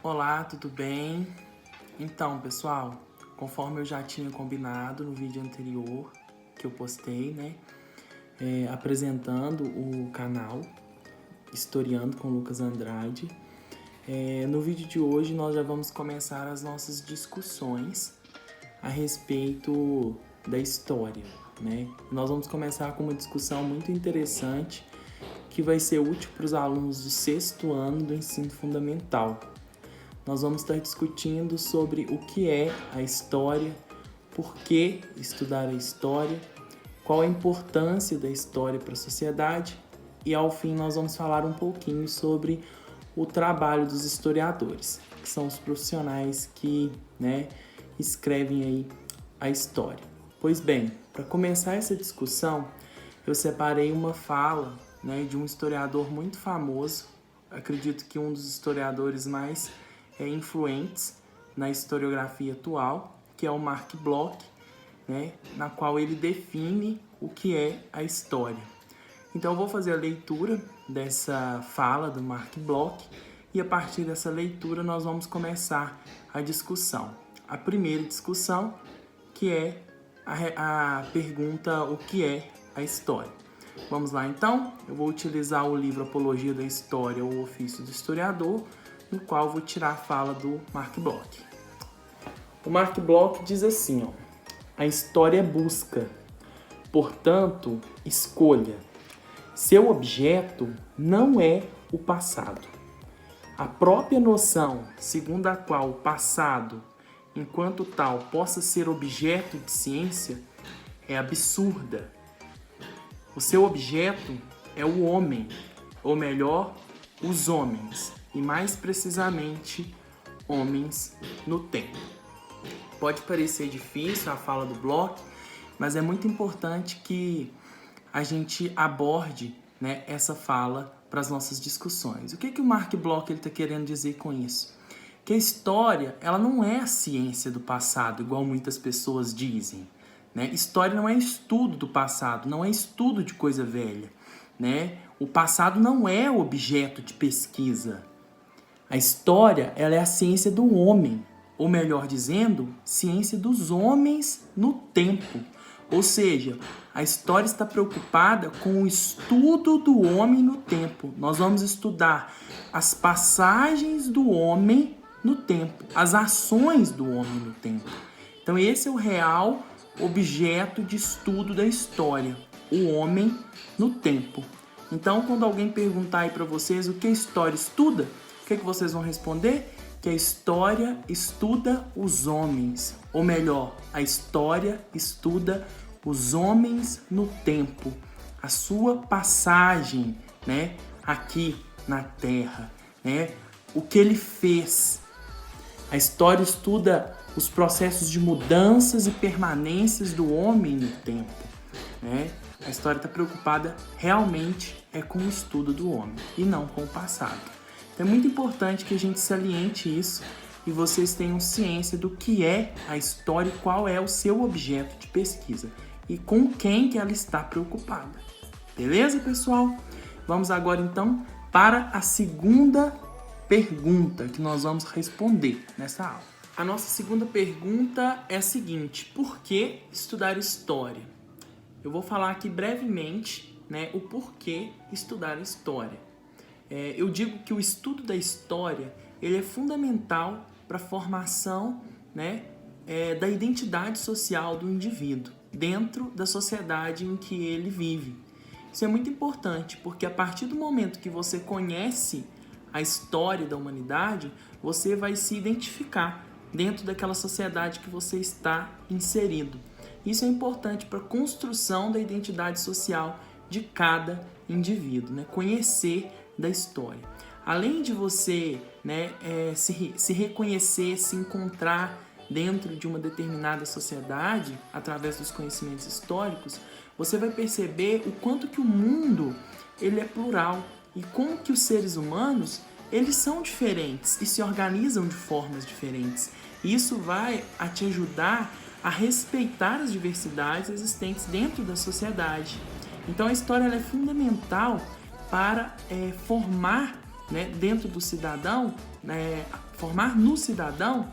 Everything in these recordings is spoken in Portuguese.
Olá, tudo bem? Então, pessoal, conforme eu já tinha combinado no vídeo anterior que eu postei, apresentando o canal Historiando com Lucas Andrade, no vídeo de hoje nós já vamos começar as nossas discussões a respeito da história, né? Nós vamos começar com uma discussão muito interessante que vai ser útil para os alunos do 6º ano do ensino fundamental. Nós vamos estar discutindo sobre o que é a história, por que estudar a história, qual a importância da história para a sociedade e, ao fim, nós vamos falar um pouquinho sobre o trabalho dos historiadores, que são os profissionais que escrevem aí a história. Pois bem, para começar essa discussão, eu separei uma fala de um historiador muito famoso, acredito que um dos historiadores mais influentes na historiografia atual, que é o Mark Bloch, na qual ele define o que é a história. Então eu vou fazer a leitura dessa fala do Mark Bloch e a partir dessa leitura nós vamos começar a discussão. A primeira discussão, que é a pergunta: o que é a história? Vamos lá então, eu vou utilizar o livro Apologia da História, o Ofício do Historiador, no qual vou tirar a fala do Mark Bloch. O Mark Bloch diz assim, a história é busca, portanto, escolha. Seu objeto não é o passado. A própria noção segundo a qual o passado, enquanto tal, possa ser objeto de ciência, é absurda. O seu objeto é o homem, ou melhor, os homens, e mais precisamente, homens no tempo. Pode parecer difícil a fala do Bloch, mas é muito importante que a gente aborde essa fala para as nossas discussões. O que o Mark Bloch está querendo dizer com isso? Que a história ela não é a ciência do passado, igual muitas pessoas dizem. História não é estudo do passado, não é estudo de coisa velha. O passado não é objeto de pesquisa. A história ela é a ciência do homem, ou melhor dizendo, ciência dos homens no tempo. Ou seja, a história está preocupada com o estudo do homem no tempo. Nós vamos estudar as passagens do homem no tempo, as ações do homem no tempo. Então esse é o real objeto de estudo da história, o homem no tempo. Então quando alguém perguntar aí para vocês o que a história estuda, o que vocês vão responder? Que a história estuda os homens, ou melhor, a história estuda os homens no tempo, a sua passagem, aqui na Terra, o que ele fez. A história estuda os processos de mudanças e permanências do homem no tempo, A história está preocupada realmente com o estudo do homem e não com o passado. Então é muito importante que a gente saliente isso e vocês tenham ciência do que é a história e qual é o seu objeto de pesquisa e com quem que ela está preocupada. Beleza, pessoal? Vamos agora então para a segunda pergunta que nós vamos responder nessa aula. A nossa segunda pergunta é a seguinte: por que estudar história? Eu vou falar aqui brevemente o porquê estudar história. Eu digo que o estudo da história ele é fundamental para a formação da identidade social do indivíduo dentro da sociedade em que ele vive. Isso é muito importante porque a partir do momento que você conhece a história da humanidade, você vai se identificar dentro daquela sociedade que você está inserido. Isso é importante para a construção da identidade social de cada indivíduo, conhecer da história. Além de você se reconhecer, se encontrar dentro de uma determinada sociedade através dos conhecimentos históricos, você vai perceber o quanto que o mundo ele é plural e como que os seres humanos eles são diferentes e se organizam de formas diferentes. Isso vai te ajudar a respeitar as diversidades existentes dentro da sociedade. Então a história ela é fundamental para formar né, dentro do cidadão, formar no cidadão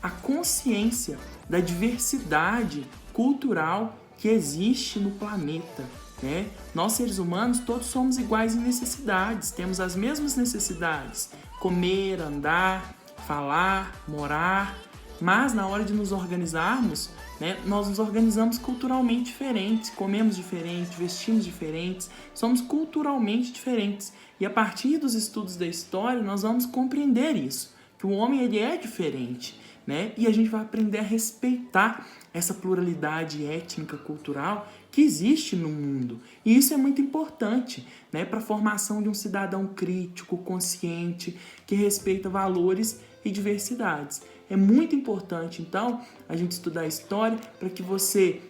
a consciência da diversidade cultural que existe no planeta, né? Nós, seres humanos, todos somos iguais em necessidades, temos as mesmas necessidades: comer, andar, falar, morar, mas na hora de nos organizarmos, né, nós nos organizamos culturalmente diferentes, comemos diferente, vestimos diferentes, somos culturalmente diferentes. E a partir dos estudos da história, nós vamos compreender isso, que o homem ele é diferente, né? E a gente vai aprender a respeitar essa pluralidade étnica, cultural que existe no mundo. E isso é muito importante, né, para a formação de um cidadão crítico, consciente, que respeita valores e diversidades. É muito importante, então, a gente estudar a história para que você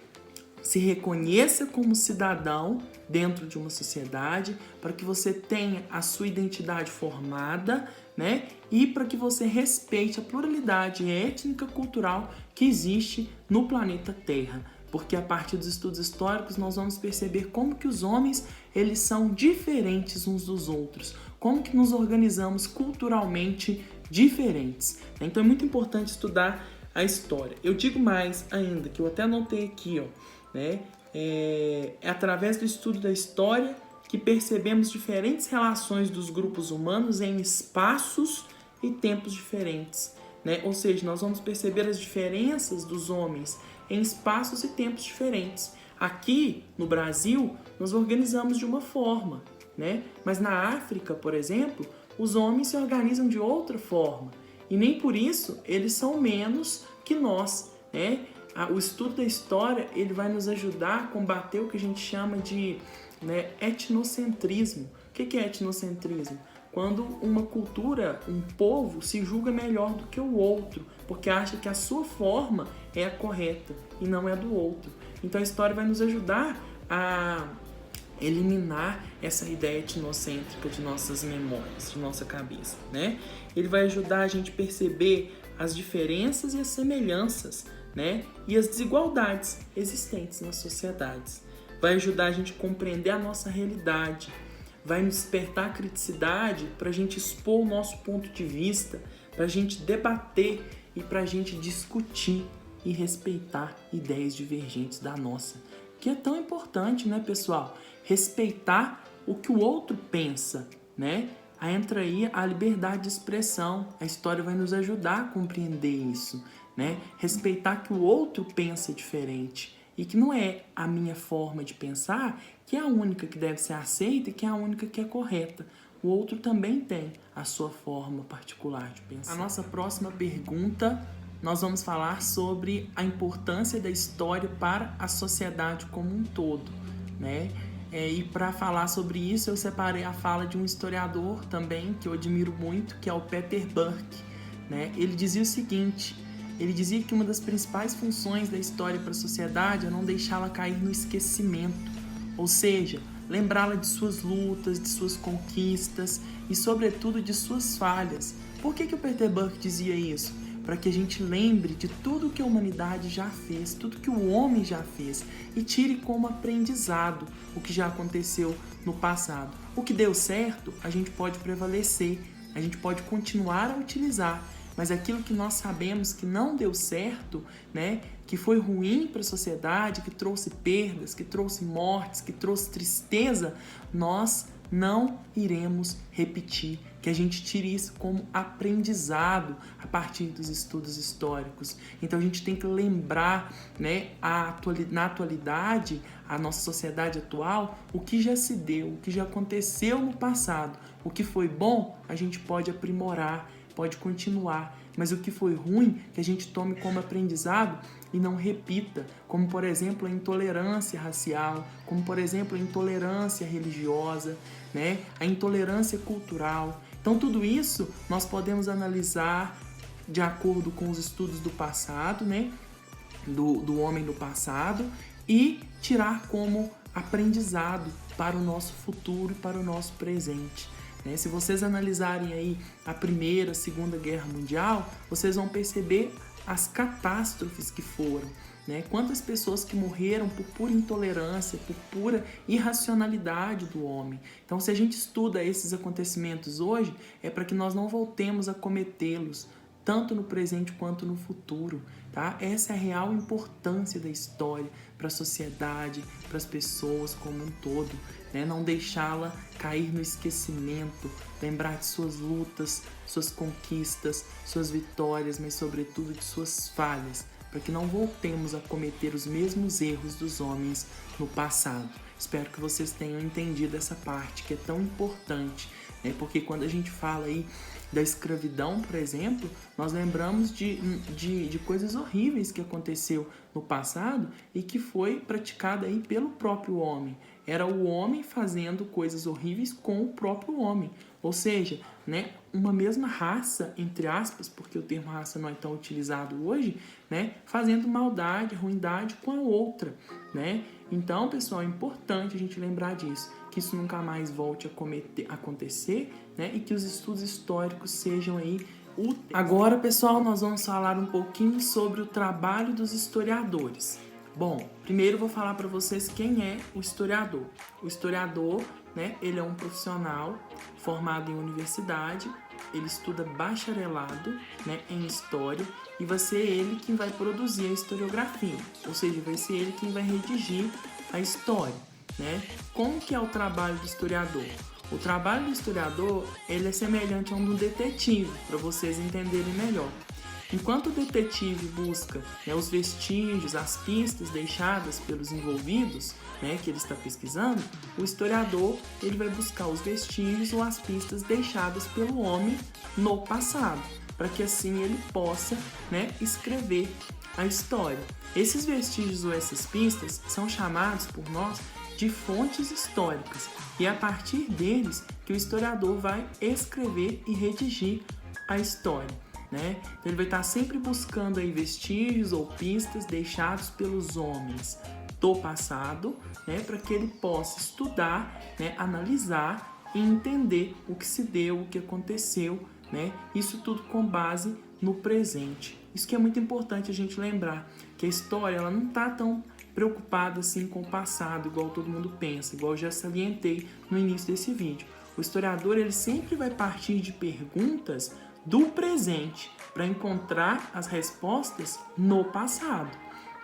se reconheça como cidadão dentro de uma sociedade, para que você tenha a sua identidade formada, né? E para que você respeite a pluralidade étnica, cultural que existe no planeta Terra. Porque a partir dos estudos históricos nós vamos perceber como que os homens eles são diferentes uns dos outros, como que nos organizamos culturalmente diferentes. Então é muito importante estudar a história. Eu digo mais ainda, que eu até anotei aqui, né? É através do estudo da história que percebemos diferentes relações dos grupos humanos em espaços e tempos diferentes, né? Ou seja, nós vamos perceber as diferenças dos homens em espaços e tempos diferentes. Aqui no Brasil, nós organizamos de uma forma, né? Mas na África, por exemplo, os homens se organizam de outra forma. E nem por isso eles são menos que nós, né? O estudo da história ele vai nos ajudar a combater o que a gente chama de, né, etnocentrismo. O que é etnocentrismo? Quando uma cultura, um povo, se julga melhor do que o outro, porque acha que a sua forma é a correta e não é a do outro. Então a história vai nos ajudar a eliminar essa ideia etnocêntrica de nossas memórias, de nossa cabeça, né? Ele vai ajudar a gente a perceber as diferenças e as semelhanças, né? E as desigualdades existentes nas sociedades. Vai ajudar a gente a compreender a nossa realidade, vai nos despertar a criticidade para a gente expor o nosso ponto de vista, para a gente debater e para a gente discutir e respeitar ideias divergentes da nossa. Que é tão importante, né, pessoal? Respeitar o que o outro pensa, né? Aí entra aí a liberdade de expressão. A história vai nos ajudar a compreender isso, né? Respeitar que o outro pensa diferente e que não é a minha forma de pensar que é a única que deve ser aceita e que é a única que é correta. O outro também tem a sua forma particular de pensar. A nossa próxima pergunta, nós vamos falar sobre a importância da história para a sociedade como um todo, né? E para falar sobre isso, eu separei a fala de um historiador também, que eu admiro muito, que é o Peter Burke, né? Ele dizia o seguinte, ele dizia que uma das principais funções da história para a sociedade é não deixá-la cair no esquecimento, ou seja, lembrá-la de suas lutas, de suas conquistas e, sobretudo, de suas falhas. Por que o Peter Burke dizia isso? Para que a gente lembre de tudo que a humanidade já fez, tudo que o homem já fez e tire como aprendizado o que já aconteceu no passado. O que deu certo, a gente pode prevalecer, a gente pode continuar a utilizar, mas aquilo que nós sabemos que não deu certo, né, que foi ruim para a sociedade, que trouxe perdas, que trouxe mortes, que trouxe tristeza, nós não iremos repetir, que a gente tire isso como aprendizado a partir dos estudos históricos. Então a gente tem que lembrar, né, na atualidade, a nossa sociedade atual, o que já se deu, o que já aconteceu no passado. O que foi bom, a gente pode aprimorar, pode continuar, mas o que foi ruim, que a gente tome como aprendizado e não repita, como por exemplo a intolerância racial, como por exemplo a intolerância religiosa, né? A intolerância cultural. Então tudo isso nós podemos analisar de acordo com os estudos do passado, né? do homem do passado e tirar como aprendizado para o nosso futuro e para o nosso presente. Se vocês analisarem aí a Primeira, Segunda Guerra Mundial, vocês vão perceber as catástrofes que foram, né? Quantas pessoas que morreram por pura intolerância, por pura irracionalidade do homem. Então, se a gente estuda esses acontecimentos hoje, é para que nós não voltemos a cometê-los, tanto no presente quanto no futuro, tá? Essa é a real importância da história para a sociedade, para as pessoas como um todo, né? Não deixá-la cair no esquecimento, lembrar de suas lutas, suas conquistas, suas vitórias, mas sobretudo de suas falhas, para que não voltemos a cometer os mesmos erros dos homens no passado. Espero que vocês tenham entendido essa parte que é tão importante, né? Porque quando a gente fala aí da escravidão, por exemplo, nós lembramos de coisas horríveis que aconteceu no passado e que foi praticada aí pelo próprio homem. Era o homem fazendo coisas horríveis com o próprio homem. Ou seja, né, uma mesma raça, entre aspas, porque o termo raça não é tão utilizado hoje, né, fazendo maldade, ruindade com a outra, né? Então, pessoal, é importante a gente lembrar disso, que isso nunca mais volte a acontecer, né, e que os estudos históricos sejam aí úteis. Agora, pessoal, nós vamos falar um pouquinho sobre o trabalho dos historiadores. Bom, primeiro eu vou falar para vocês quem é o historiador. O historiador, né, ele é um profissional formado em universidade, ele estuda bacharelado, né, em história, e vai ser ele quem vai produzir a historiografia, ou seja, vai ser ele quem vai redigir a história, né? Como que é o trabalho do historiador? O trabalho do historiador, ele é semelhante a um do detetive, para vocês entenderem melhor. Enquanto o detetive busca, né, os vestígios, as pistas deixadas pelos envolvidos, né, que ele está pesquisando, o historiador ele vai buscar os vestígios ou as pistas deixadas pelo homem no passado, para que assim ele possa, né, escrever a história. Esses vestígios ou essas pistas são chamados por nós de fontes históricas, e é a partir deles que o historiador vai escrever e redigir a história, né? Então ele vai estar sempre buscando aí vestígios ou pistas deixados pelos homens do passado, né, para que ele possa estudar, né, analisar e entender o que se deu, o que aconteceu, né? Isso tudo com base no presente. Isso que é muito importante a gente lembrar, que a história ela não está tão preocupada assim com o passado, igual todo mundo pensa, igual eu já salientei no início desse vídeo. O historiador ele sempre vai partir de perguntas do presente para encontrar as respostas no passado,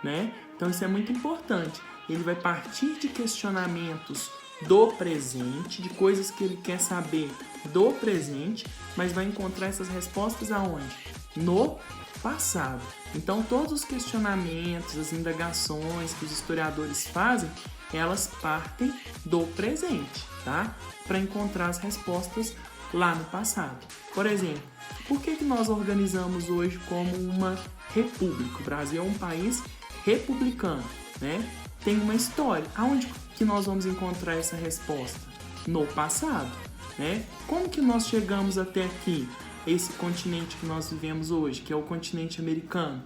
né? Então isso é muito importante. Ele vai partir de questionamentos do presente, de coisas que ele quer saber do presente, mas vai encontrar essas respostas aonde? No passado. Então todos os questionamentos, as indagações que os historiadores fazem, elas partem do presente, tá? Para encontrar as respostas lá no passado. Por exemplo, por que nós organizamos hoje como uma república? O Brasil é um país republicano, né? Tem uma história. Aonde que nós vamos encontrar essa resposta? No passado, né? Como que nós chegamos até aqui? Esse continente que nós vivemos hoje, que é o continente americano.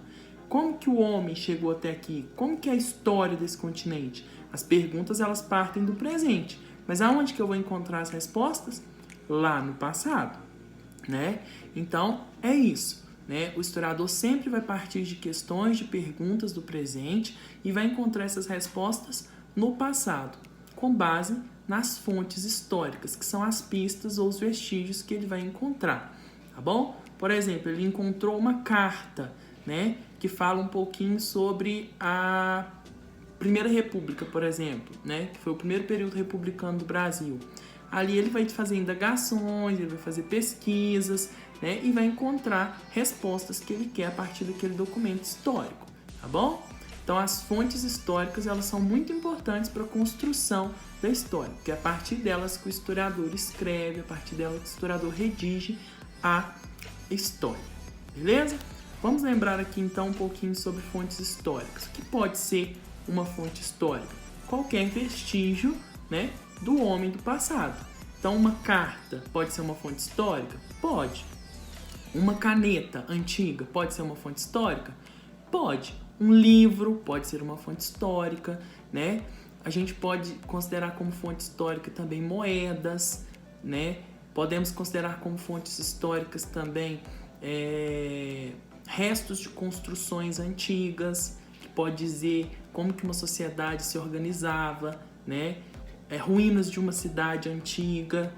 Como que o homem chegou até aqui? Como que é a história desse continente? As perguntas, elas partem do presente. Mas aonde que eu vou encontrar as respostas? Lá no passado, né? Então, é isso, né? O historiador sempre vai partir de questões, de perguntas do presente e vai encontrar essas respostas no passado, com base nas fontes históricas, que são as pistas ou os vestígios que ele vai encontrar, tá bom? Por exemplo, ele encontrou uma carta, né, que fala um pouquinho sobre a Primeira República, por exemplo, né, que foi o primeiro período republicano do Brasil. Ali ele vai fazer indagações, ele vai fazer pesquisas, né, e vai encontrar respostas que ele quer a partir daquele documento histórico, tá bom? Então as fontes históricas elas são muito importantes para a construção da história, porque é a partir delas que o historiador escreve, a partir delas que o historiador redige a história, beleza? Vamos lembrar aqui então um pouquinho sobre fontes históricas. O que pode ser uma fonte histórica? Qualquer vestígio, né, do homem do passado. Então uma carta pode ser uma fonte histórica? Pode. Uma caneta antiga pode ser uma fonte histórica? Pode. Um livro pode ser uma fonte histórica, né? A gente pode considerar como fonte histórica também moedas, né? Podemos considerar como fontes históricas também restos de construções antigas, que pode dizer como que uma sociedade se organizava, né? Ruínas de uma cidade antiga,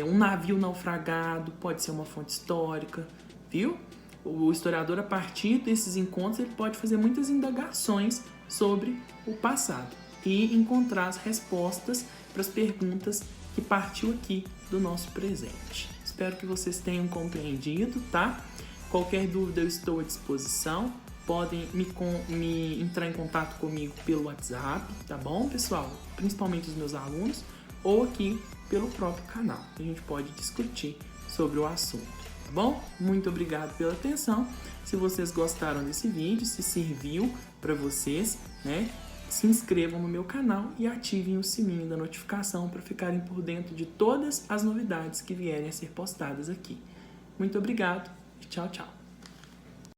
um navio naufragado, pode ser uma fonte histórica, viu? O historiador, a partir desses encontros, ele pode fazer muitas indagações sobre o passado e encontrar as respostas para as perguntas que partiu aqui do nosso presente. Espero que vocês tenham compreendido, tá? Qualquer dúvida eu estou à disposição. Podem me entrar em contato comigo pelo WhatsApp, tá bom, pessoal? Principalmente os meus alunos, ou aqui pelo próprio canal. A gente pode discutir sobre o assunto, tá bom? Muito obrigado pela atenção. Se vocês gostaram desse vídeo, se serviu para vocês, né? Se inscrevam no meu canal e ativem o sininho da notificação para ficarem por dentro de todas as novidades que vierem a ser postadas aqui. Muito obrigado e tchau, tchau.